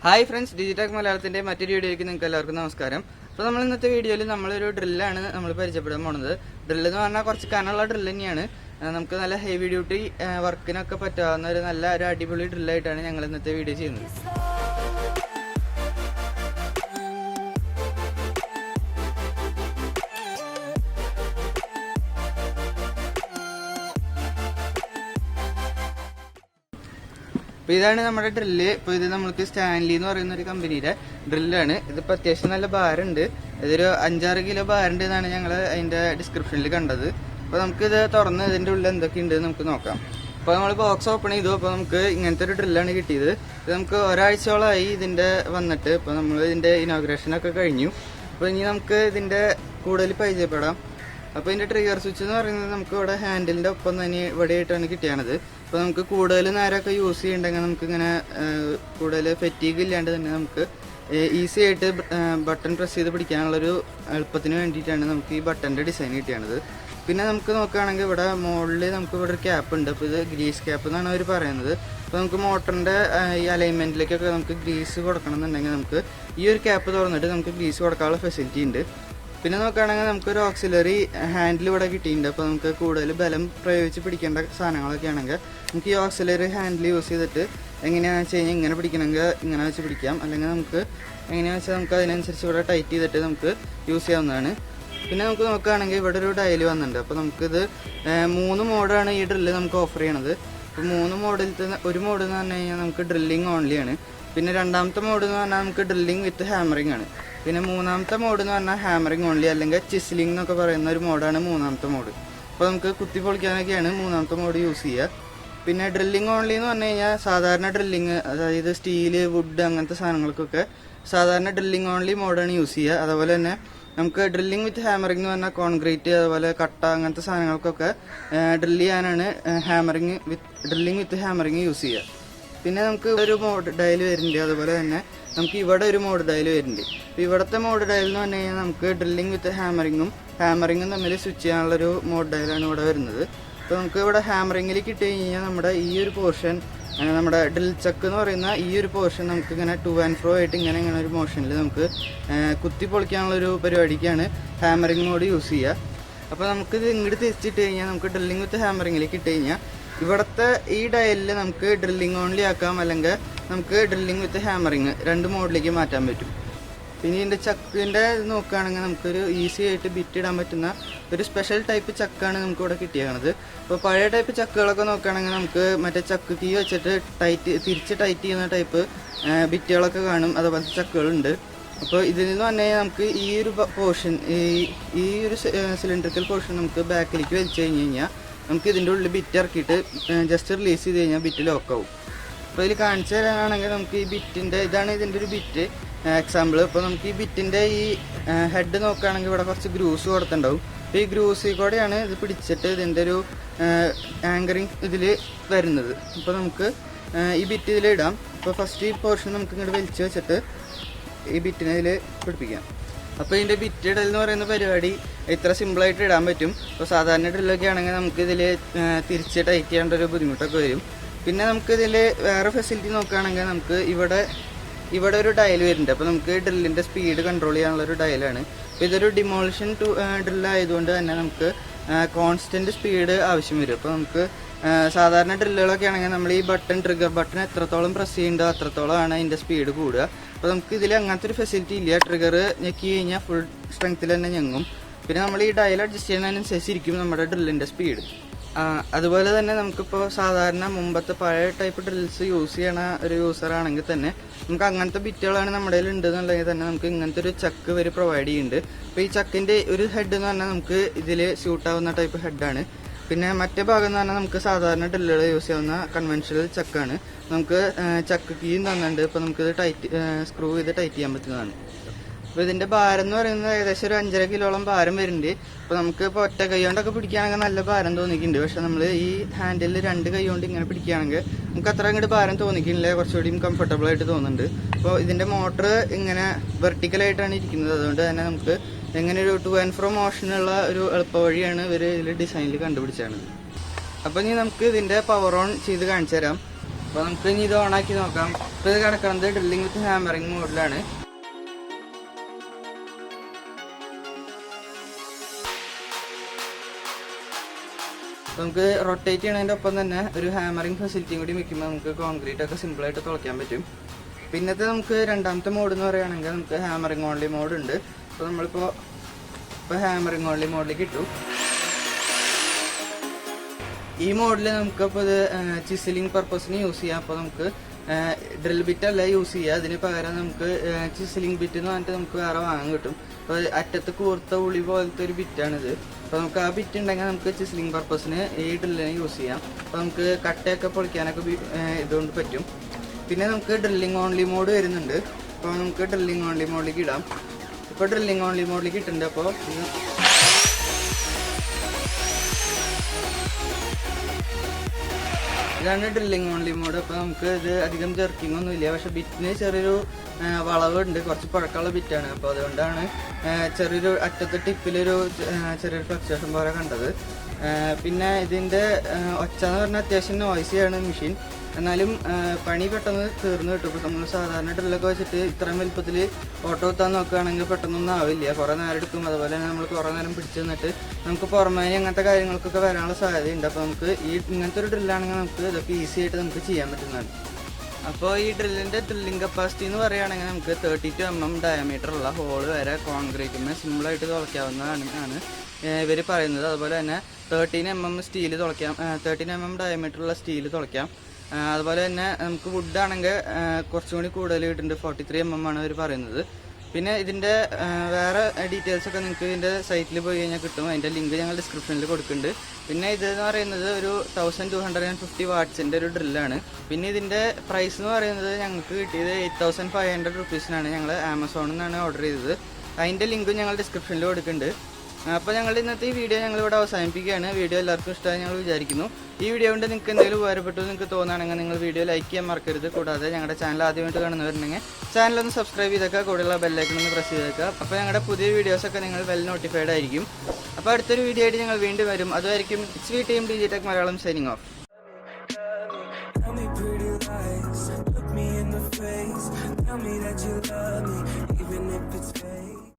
Hi friends, digital മലയാളത്തിന്റെ മറ്റൊരു വീഡിയോയിലേക്ക് നിങ്ങൾക്ക് എല്ലാവർക്കും നമസ്കാരം. അപ്പോൾ നമ്മൾ ഇന്നത്തെ വീഡിയോയിൽ നമ്മളൊരു ഡ്രില്ലാണ് നമ്മൾ പരിചയപ്പെടാൻ പോകുന്നത്. ഡ്രില്ല് എന്ന് പറഞ്ഞാൽ കുറച്ച് കനമുള്ള ഡ്രില്ല് തന്നെയാണ്. നമുക്ക് നല്ല ഹെവി ഡ്യൂട്ടി വർക്കിനൊക്കെ പറ്റാവുന്ന ഒരു അടിപൊളി ഡ്രില്ലായിട്ടാണ് ഞങ്ങൾ ഇന്നത്തെ വീഡിയോ ചെയ്യുന്നത്. അപ്പോൾ ഇതാണ് നമ്മുടെ ഡ്രില്ല്. ഇപ്പോൾ ഇത് നമുക്ക് സ്റ്റാൻലി എന്ന് പറയുന്ന ഒരു കമ്പനിയുടെ ഡ്രില്ലാണ്. ഇതിപ്പോൾ അത്യാവശ്യം നല്ല ഭാരമുണ്ട്. ഇതൊരു 5-6 കിലോ ഭാരമുണ്ട് എന്നാണ് ഞങ്ങൾ അതിൻ്റെ ഡിസ്ക്രിപ്ഷനിൽ കണ്ടത്. അപ്പോൾ നമുക്കിത് തുറന്ന് ഇതിൻ്റെ ഉള്ളിൽ എന്തൊക്കെയുണ്ട് നമുക്ക് നോക്കാം. അപ്പോൾ നമ്മൾ ബോക്സ് ഓപ്പൺ ചെയ്തു. അപ്പോൾ നമുക്ക് ഇങ്ങനത്തെ ഒരു ഡ്രില്ലാണ് കിട്ടിയത്. ഇത് നമുക്ക് ഒരാഴ്ചയോളമായി ഇതിൻ്റെ വന്നിട്ട്. ഇപ്പോൾ നമ്മൾ ഇതിൻ്റെ ഇനോഗ്രേഷനൊക്കെ കഴിഞ്ഞു. അപ്പോൾ ഇനി നമുക്ക് ഇതിൻ്റെ കൂടുതൽ പരിചയപ്പെടാം. അപ്പോൾ ഇതിൻ്റെ ട്രിഗർ സ്വിച്ച് എന്ന് പറയുന്നത് നമുക്ക് ഇവിടെ ഹാൻഡിലിൻ്റെ ഒപ്പം തന്നെ ഇവിടെ ആയിട്ടാണ് കിട്ടിയാണത്. അപ്പോൾ നമുക്ക് കൂടുതൽ നേരമൊക്കെ യൂസ് ചെയ്യണ്ടെങ്കിൽ നമുക്കിങ്ങനെ കൂടുതൽ ഫെറ്റീഗ് ഇല്ലാണ്ട് തന്നെ നമുക്ക് ഈസി ആയിട്ട് ബട്ടൺ പ്രസ് ചെയ്ത് പിടിക്കാനുള്ളൊരു എളുപ്പത്തിന് വേണ്ടിയിട്ടാണ് നമുക്ക് ഈ ബട്ടൻ്റെ ഡിസൈൻ കിട്ടിയാണത്. പിന്നെ നമുക്ക് നോക്കുകയാണെങ്കിൽ ഇവിടെ മുകളിൽ നമുക്ക് ഇവിടെ ഒരു ക്യാപ്പ് ഉണ്ട്. അപ്പോൾ ഇത് ഗ്രീസ് ക്യാപ്പ് എന്നാണ് അവർ പറയുന്നത്. അപ്പോൾ നമുക്ക് മോട്ടറിൻ്റെ ഈ അലൈൻമെൻറ്റിലേക്കൊക്കെ നമുക്ക് ഗ്രീസ് കൊടുക്കണം എന്നുണ്ടെങ്കിൽ നമുക്ക് ഈ ഒരു ക്യാപ്പ് തുറന്നിട്ട് നമുക്ക് ഗ്രീസ് കൊടുക്കാനുള്ള ഫെസിലിറ്റി ഉണ്ട്. പിന്നെ നോക്കുകയാണെങ്കിൽ നമുക്കൊരു ഓക്സിലറി ഹാൻഡിൽ ഇവിടെ കിട്ടിയിട്ടുണ്ട്. അപ്പോൾ നമുക്ക് കൂടുതൽ ബലം പ്രയോഗിച്ച് പിടിക്കേണ്ട സാധനങ്ങളൊക്കെ ആണെങ്കിൽ നമുക്ക് ഈ ഓക്സിലറി ഹാൻഡിൽ യൂസ് ചെയ്തിട്ട് എങ്ങനെയാണെന്ന് വെച്ച് കഴിഞ്ഞാൽ ഇങ്ങനെ പിടിക്കണമെങ്കിൽ ഇങ്ങനെ വെച്ച് പിടിക്കാം. അല്ലെങ്കിൽ നമുക്ക് എങ്ങനെയാണെന്ന് വെച്ചാൽ നമുക്ക് അതിനനുസരിച്ച് ഇവിടെ ടൈറ്റ് ചെയ്തിട്ട് നമുക്ക് യൂസ് ചെയ്യാവുന്നതാണ്. പിന്നെ നമുക്ക് നോക്കുകയാണെങ്കിൽ ഇവിടെ ഒരു ഡയൽ വന്നിട്ടുണ്ട്. അപ്പോൾ നമുക്കിത് 3 മോഡാണ് ഈ ഡ്രില്ല് നമുക്ക് ഓഫർ ചെയ്യണത്. അപ്പോൾ 3 മോഡിലത്തെ ഒരു മോഡ് എന്ന് പറഞ്ഞു കഴിഞ്ഞാൽ നമുക്ക് ഡ്രില്ലിങ് ഓൺലിയാണ്. പിന്നെ രണ്ടാമത്തെ മോഡ് എന്ന് പറഞ്ഞാൽ നമുക്ക് ഡ്രില്ലിങ് വിത്ത് ഹാമറിങ് ആണ്. പിന്നെ മൂന്നാമത്തെ മോഡ് എന്ന് പറഞ്ഞാൽ ഹാമറിങ് ഓൺലി അല്ലെങ്കിൽ ചിസ്ലിംഗ് എന്നൊക്കെ പറയുന്ന ഒരു മോഡാണ് മൂന്നാമത്തെ മോഡ്. അപ്പോൾ നമുക്ക് കുത്തി പൊളിക്കാനൊക്കെയാണ് മൂന്നാമത്തെ മോഡ് യൂസ് ചെയ്യുക. പിന്നെ ഡ്രില്ലിംഗ് ഓൺലി എന്ന് പറഞ്ഞു കഴിഞ്ഞാൽ സാധാരണ ഡ്രില്ലിങ്, അതായത് സ്റ്റീല്, വുഡ് അങ്ങനത്തെ സാധനങ്ങൾക്കൊക്കെ സാധാരണ ഡ്രില്ലിംഗ് ഓൺലി മോഡാണ് യൂസ് ചെയ്യുക. അതുപോലെ തന്നെ നമുക്ക് ഡ്രില്ലിംഗ് വിത്ത് ഹാമറിംഗ് എന്ന് പറഞ്ഞാൽ കോൺക്രീറ്റ്, അതുപോലെ കട്ട അങ്ങനത്തെ സാധനങ്ങൾക്കൊക്കെ ഡ്രില്ല് ചെയ്യാനാണ് ഡ്രില്ലിംഗ് വിത്ത് ഹാമറിംഗ് യൂസ് ചെയ്യുക. പിന്നെ നമുക്ക് ഒരു മോഡ് ഡയൽ വരുന്നുണ്ട്. അതുപോലെ തന്നെ നമുക്ക് ഇവിടെ ഒരു മോഡ് ഡയൽ വരുന്നുണ്ട്. അപ്പോൾ ഇവിടുത്തെ മോഡ് ഡയൽ എന്ന് പറഞ്ഞു കഴിഞ്ഞാൽ നമുക്ക് ഡ്രില്ലിംഗ് വിത്ത് ഹാമറിങ്ങും തമ്മിൽ സ്വിച്ച് ചെയ്യാനുള്ളൊരു മോഡ് ഡയലാണ് ഇവിടെ വരുന്നത്. അപ്പോൾ നമുക്ക് ഇവിടെ ഹാമറിങ്ങിൽ കിട്ടി കഴിഞ്ഞാൽ നമ്മുടെ ഈ ഒരു പോർഷൻ, നമ്മുടെ ഡ്രിൽ ചക്ക് എന്ന് പറയുന്ന ഈ ഒരു പോർഷൻ നമുക്ക് ഇങ്ങനെ ടു ആൻഡ് ഫ്രോ ആയിട്ട് ഇങ്ങനെ ഒരു മോഷനിൽ നമുക്ക് കുത്തി പൊളിക്കാനുള്ളൊരു പരിപാടിക്കാണ് ഹാമറിങ് മോഡ് യൂസ് ചെയ്യുക. അപ്പോൾ നമുക്കിത് ഇങ്ങോട്ട് തിരിച്ചിട്ട് കഴിഞ്ഞാൽ നമുക്ക് ഡ്രില്ലിംഗ് വിത്ത് ഹാമറിങ്ങിലേക്ക് ഇട്ട് കഴിഞ്ഞാൽ ഇവിടുത്തെ ഈ ഡയലിൽ നമുക്ക് ഡ്രില്ലിംഗ് ഓൺലി ആക്കാം, അല്ലെങ്കിൽ നമുക്ക് ഡ്രില്ലിംഗ് വിത്ത് ഹാമറിങ് 2 മോഡിലേക്ക് മാറ്റാൻ പറ്റും. പിന്നെ ഇതിൻ്റെ ചക്കിൻ്റെ നോക്കുകയാണെങ്കിൽ നമുക്കൊരു ഈസി ആയിട്ട് ബിറ്റ് ഇടാൻ പറ്റുന്ന ഒരു സ്പെഷ്യൽ ടൈപ്പ് ചക്കാണ് നമുക്ക് ഇവിടെ കിട്ടിയത്. അപ്പോൾ പഴയ ടൈപ്പ് ചക്കുകളൊക്കെ നോക്കുകയാണെങ്കിൽ നമുക്ക് മറ്റേ ചക്ക് കീ വെച്ചിട്ട് തിരിച്ച് ടൈറ്റ് ചെയ്യുന്ന ടൈപ്പ് ബിറ്റുകളൊക്കെ കാണും. അതുപോലത്തെ ചക്കുകളുണ്ട്. അപ്പോൾ ഇതിൽ നിന്ന് പറഞ്ഞു കഴിഞ്ഞാൽ നമുക്ക് ഈ ഒരു പോർഷൻ, ഈ ഒരു സിലിണ്ടറിക്കൽ പോർഷൻ നമുക്ക് ബാക്കിലേക്ക് വലിച്ചു കഴിഞ്ഞ് കഴിഞ്ഞാൽ നമുക്ക് ഇതിൻ്റെ ഉള്ളിൽ ബിറ്റ് ഇറക്കിയിട്ട് ജസ്റ്റ് റിലീസ് ചെയ്ത് കഴിഞ്ഞാൽ ബിറ്റ് ലോക്കാവും. അപ്പോൾ ഇതിൽ കാണിച്ചു തരാനാണെങ്കിൽ നമുക്ക് ഈ ബിറ്റിൻ്റെ ഇതാണ് ഇതിൻ്റെ ഒരു ബിറ്റ് എക്സാമ്പിൾ. അപ്പോൾ നമുക്ക് ഈ ബിറ്റിൻ്റെ ഈ ഹെഡ് നോക്കുകയാണെങ്കിൽ ഇവിടെ കുറച്ച് ഗ്രൂസ് കൊടുത്തിട്ടുണ്ടാവും. അപ്പോൾ ഈ ഗ്രൂസിൽ കൂടെയാണ് ഇത് പിടിച്ചിട്ട് ഇതിൻ്റെ ഒരു ആങ്കറിങ് ഇതിൽ വരുന്നത്. അപ്പോൾ നമുക്ക് ഈ ബിറ്റ് ഇതിലിടാം. അപ്പോൾ ഫസ്റ്റ് ഈ പോർഷൻ നമുക്ക് ഇങ്ങോട്ട് വലിച്ചു വെച്ചിട്ട് ഈ ബിറ്റിനെ ഇതിൽ പിടിപ്പിക്കാം. അപ്പോൾ ഇതിൻ്റെ ബിറ്റ് ഇടൽ എന്ന് പറയുന്ന പരിപാടി ഇത്ര സിമ്പിളായിട്ട് ഇടാൻ പറ്റും. അപ്പോൾ സാധാരണ ഡ്രില്ലൊക്കെ ആണെങ്കിൽ നമുക്ക് ഇതിൽ തിരിച്ച് ടൈറ്റ് ചെയ്യേണ്ട ഒരു ബുദ്ധിമുട്ടൊക്കെ വരും. പിന്നെ നമുക്കിതിൽ വേറെ ഫെസിലിറ്റി നോക്കുകയാണെങ്കിൽ നമുക്ക് ഇവിടെ ഒരു ഡയൽ വരുന്നുണ്ട്. അപ്പോൾ നമുക്ക് ഡ്രില്ലിൻ്റെ സ്പീഡ് കൺട്രോൾ ചെയ്യാനുള്ളൊരു ഡയലാണ്. അപ്പോൾ ഇതൊരു ഡിമോളിഷൻ ഡ്രില്ലായതുകൊണ്ട് തന്നെ നമുക്ക് കോൺസ്റ്റൻറ്റ് സ്പീഡ് ആവശ്യം വരും. അപ്പോൾ നമുക്ക് സാധാരണ ഡ്രില്ലുകളൊക്കെ ആണെങ്കിൽ നമ്മൾ ഈ ട്രിഗർ ബട്ടൺ എത്രത്തോളം പ്രസ് ചെയ്യുന്നുണ്ടോ അത്രത്തോളമാണ് അതിൻ്റെ സ്പീഡ് കൂടുക. അപ്പോൾ നമുക്ക് ഇതിൽ അങ്ങനത്തെ ഒരു ഫെസിലിറ്റി ഇല്ല. ട്രിഗർ ഞെക്കി കഴിഞ്ഞാൽ ഫുൾ സ്ട്രെങ്ത്തിൽ തന്നെ ഞെങ്ങും. പിന്നെ നമ്മൾ ഈ ഡയൽ അഡ്ജസ്റ്റ് ചെയ്യുന്നതിനനുസരിച്ചിരിക്കും നമ്മുടെ ഡ്രില്ലിൻ്റെ സ്പീഡ്. അതുപോലെ തന്നെ നമുക്കിപ്പോൾ സാധാരണ മുമ്പത്തെ പഴയ ടൈപ്പ് ഡ്രിൽസ് യൂസ് ചെയ്യണ ഒരു യൂസറാണെങ്കിൽ തന്നെ നമുക്ക് അങ്ങനത്തെ ബിറ്റുകളാണ് നമ്മുടെ കയ്യിൽ ഉണ്ടെന്നുണ്ടെങ്കിൽ തന്നെ നമുക്ക് ഇങ്ങനത്തെ ഒരു ചക്ക് ഇവർ പ്രൊവൈഡ് ചെയ്യുന്നുണ്ട്. അപ്പോൾ ഈ ചക്കിൻ്റെ ഒരു ഹെഡ് എന്ന് പറഞ്ഞാൽ നമുക്ക് ഇതിൽ സ്യൂട്ടാവുന്ന ടൈപ്പ് ഹെഡാണ്. പിന്നെ മറ്റേ ഭാഗം എന്ന് പറഞ്ഞാൽ നമുക്ക് സാധാരണ ഡ്രില്ലുകൾ യൂസ് ചെയ്യാവുന്ന കൺവെൻഷണൽ ചക്കാണ്. നമുക്ക് ചക്ക് കീയും തന്നിട്ടുണ്ട്. ഇപ്പോൾ നമുക്കിത് സ്ക്രൂ ചെയ്ത് ടൈറ്റ് ചെയ്യാൻ പറ്റുന്നതാണ്. അപ്പോൾ ഇതിൻ്റെ ഭാരം എന്ന് പറയുന്നത് ഏകദേശം ഒരു 5.5 കിലോളം ഭാരം വരുന്നുണ്ട്. അപ്പോൾ നമുക്ക് ഇപ്പോൾ ഒറ്റ കൈ കൊണ്ടൊക്കെ പിടിക്കുകയാണെങ്കിൽ നല്ല ഭാരം തോന്നിക്കുന്നുണ്ട്. പക്ഷെ നമ്മൾ ഈ ഹാൻഡിൽ 2 കൈ കൊണ്ട് ഇങ്ങനെ പിടിക്കുകയാണെങ്കിൽ നമുക്ക് അത്ര അങ്ങോട്ട് ഭാരം തോന്നിക്കുന്നില്ല, കുറച്ചുകൂടിയും കംഫർട്ടബിൾ ആയിട്ട് തോന്നുന്നുണ്ട്. അപ്പോൾ ഇതിൻ്റെ മോട്ടർ ഇങ്ങനെ വെർട്ടിക്കലായിട്ടാണ് ഇരിക്കുന്നത്. അതുകൊണ്ട് തന്നെ നമുക്ക് എങ്ങനെ ഒരു ടു ആൻഡ് ഫ്രോ മോഷനുള്ള ഒരു എളുപ്പ വഴിയാണ് ഇവർ ഇതിൽ ഡിസൈനിൽ കണ്ടുപിടിച്ചത്. അപ്പോൾ ഇനി നമുക്ക് ഇതിൻ്റെ പവർ ഓൺ ചെയ്ത് കാണിച്ചു തരാം. അപ്പോൾ നമുക്ക് ഇനി ഇത് ഓണാക്കി നോക്കാം. ഇപ്പോൾ ഇത് കിടക്കുന്നത് ഡ്രില്ലിംഗ് വിത്ത് ഹാമറിങ് മോഡിലാണ്. നമുക്ക് റൊട്ടേറ്റ് ചെയ്യണതിൻ്റെ ഒപ്പം തന്നെ ഒരു ഹാമറിങ് ഫെസിലിറ്റിയും കൂടി വെക്കുമ്പോൾ നമുക്ക് കോൺക്രീറ്റ് ഒക്കെ സിമ്പിളായിട്ട് തുളയ്ക്കാൻ പറ്റും. പിന്നത്തെ നമുക്ക് രണ്ടാമത്തെ മോഡ് എന്ന് പറയുകയാണെങ്കിൽ നമുക്ക് ഹാമറിങ് ഓൺലി മോഡ് ഉണ്ട്. അപ്പോൾ നമ്മളിപ്പോൾ ഹാമറിങ് ഓൺലി മോഡിലേക്ക് ഇട്ടു. ഈ മോഡിൽ നമുക്കപ്പോൾ ഇത് ചിസിലിംഗ് പർപ്പസിന് യൂസ് ചെയ്യാം. അപ്പോൾ നമുക്ക് ഡ്രിൽ ബിറ്റ് അല്ല യൂസ് ചെയ്യുക, അതിന് പകരം നമുക്ക് ചിസിലിംഗ് ബിറ്റ് എന്ന് പറഞ്ഞിട്ട് നമുക്ക് വേറെ വാങ്ങാൻ കിട്ടും. അപ്പോൾ അറ്റത്ത് കൂർത്ത ഉളി പോലത്തെ ഒരു ബിറ്റാണിത്. അപ്പോൾ നമുക്ക് ആ ബിറ്റ് ഉണ്ടെങ്കിൽ നമുക്ക് ചിസിലിംഗ് പർപ്പസിന് ഈ ഡ്രില്ലിനെ യൂസ് ചെയ്യാം. അപ്പോൾ നമുക്ക് കട്ടയൊക്കെ പൊളിക്കാനൊക്കെ ഇതുകൊണ്ട് പറ്റും. പിന്നെ നമുക്ക് ഡ്രില്ലിംഗ് ഓൺലി മോഡ് വരുന്നുണ്ട്. അപ്പോൾ നമുക്ക് ഡ്രില്ലിംഗ് ഓൺലി മോഡിലേക്ക് ഇടാം. ഇപ്പോൾ ഡ്രില്ലിംഗ് ഓൺലി മോഡിലേക്ക് ഇട്ടിട്ടുണ്ട്. അപ്പോൾ ഇതാണ് ഡ്രില്ലിംഗ് ഓൺലി മോഡ്. അപ്പോൾ നമുക്ക് ഇത് അധികം ജെർക്കിംഗ് ഒന്നും ഇല്ല, പക്ഷെ ബിറ്റിന് ചെറിയൊരു വളവുണ്ട്, കുറച്ച് പഴക്കമുള്ള ബിറ്റാണ്. അപ്പോൾ അതുകൊണ്ടാണ് ചെറിയൊരു അറ്റത്തെ ടിപ്പിലൊരു ചെറിയൊരു ഫ്ലക്ച്വേഷൻ പോലെ കണ്ടത്. പിന്നെ ഇതിൻ്റെ ഒച്ച എന്ന് പറഞ്ഞാൽ അത്യാവശ്യം നോയ്സിയാണ് മെഷീൻ, എന്നാലും പണി പെട്ടെന്ന് തീർന്നു കിട്ടും. ഇപ്പോൾ നമ്മൾ സാധാരണ ഡ്രില്ലൊക്കെ വെച്ചിട്ട് ഇത്രയും വലുപ്പത്തിൽ ഓട്ടോ കുത്താൻ നോക്കുകയാണെങ്കിൽ പെട്ടെന്നൊന്നും ആവില്ല, കുറേ നേരം എടുക്കും. അതുപോലെ തന്നെ നമ്മൾ കുറേ നേരം പിടിച്ച് നിന്നിട്ട് നമുക്ക് പുറമേനി അങ്ങനത്തെ കാര്യങ്ങൾക്കൊക്കെ വരാനുള്ള സാധ്യതയുണ്ട്. അപ്പോൾ നമുക്ക് ഇങ്ങനത്തെ ഒരു ഡ്രില്ലാണെങ്കിൽ നമുക്ക് ഇതൊക്കെ ഈസി ആയിട്ട് നമുക്ക് ചെയ്യാൻ പറ്റുന്നതാണ്. അപ്പോൾ ഈ ഡ്രില്ലിൻ്റെ ഡ്രില്ലിംഗ് കപ്പാസിറ്റി എന്ന് പറയുകയാണെങ്കിൽ നമുക്ക് 32 mm ഡയമീറ്ററുള്ള ഹോള് വരെ കോൺക്രീറ്റിന് സിമ്പിളായിട്ട് തുളയ്ക്കാവുന്നതാണ് ഇവർ പറയുന്നത്. അതുപോലെ തന്നെ 13 mm സ്റ്റീല് തുളയ്ക്കാം, 13 mm ഡയമീറ്ററുള്ള സ്റ്റീല് തുളയ്ക്കാം. അതുപോലെ തന്നെ നമുക്ക് വുഡ് ആണെങ്കിൽ കുറച്ചും കൂടി കൂടുതൽ കിട്ടുന്നുണ്ട്, 43 mm ആണ് അവർ പറയുന്നത്. പിന്നെ ഇതിൻ്റെ വേറെ ഡീറ്റെയിൽസൊക്കെ നിങ്ങൾക്ക് ഇതിൻ്റെ സൈറ്റിൽ പോയി കഴിഞ്ഞാൽ കിട്ടും. അതിൻ്റെ ലിങ്ക് ഞങ്ങൾ ഡിസ്ക്രിപ്ഷനിൽ കൊടുക്കുന്നുണ്ട്. പിന്നെ ഇതെന്ന് പറയുന്നത് ഒരു 1250 വാട്ട്സിൻ്റെ ഒരു ഡ്രില്ലാണ്. പിന്നെ ഇതിൻ്റെ പ്രൈസ് എന്ന് പറയുന്നത് ഞങ്ങൾക്ക് കിട്ടിയത് 8500 റുപ്പീസിനാണ്. ഞങ്ങൾ ആമസോണിൽ നിന്നാണ് ഓർഡർ ചെയ്തത്. അതിൻ്റെ ലിങ്കും ഞങ്ങൾ ഡിസ്ക്രിപ്ഷനിൽ കൊടുക്കുന്നുണ്ട്. അപ്പോൾ ഞങ്ങൾ ഇന്നത്തെ ഈ വീഡിയോ ഞങ്ങളിവിടെ അവസാനിപ്പിക്കുകയാണ്. വീഡിയോ എല്ലാവർക്കും ഇഷ്ടമായി ഞങ്ങൾ വിചാരിക്കുന്നു. ഈ വീഡിയോ കൊണ്ട് നിങ്ങൾക്ക് എന്തെങ്കിലും ഉപകാരപ്പെട്ടു നിങ്ങൾക്ക് തോന്നുകയാണെങ്കിൽ നിങ്ങൾ വീഡിയോ ലൈക്ക് ചെയ്യാൻ മറക്കരുത്. കൂടാതെ ഞങ്ങളുടെ ചാനൽ ആദ്യമായിട്ട് കാണുന്നവരുണ്ടെങ്കിൽ ചാനലൊന്ന് സബ്സ്ക്രൈബ് ചെയ്തേക്കുക, കൂടെയുള്ള ബെല്ലൈക്കൺ ഒന്ന് പ്രസ് ചെയ്തേക്കുക. അപ്പോൾ ഞങ്ങളുടെ പുതിയ വീഡിയോസൊക്കെ നിങ്ങൾ വെൽ നോട്ടിഫൈഡ് ആയിരിക്കും. അപ്പോൾ അടുത്തൊരു വീഡിയോ ആയിട്ട് ഞങ്ങൾ വീണ്ടും വരും. അതുമായിരിക്കും it's we team Digitech Malayalam signing of.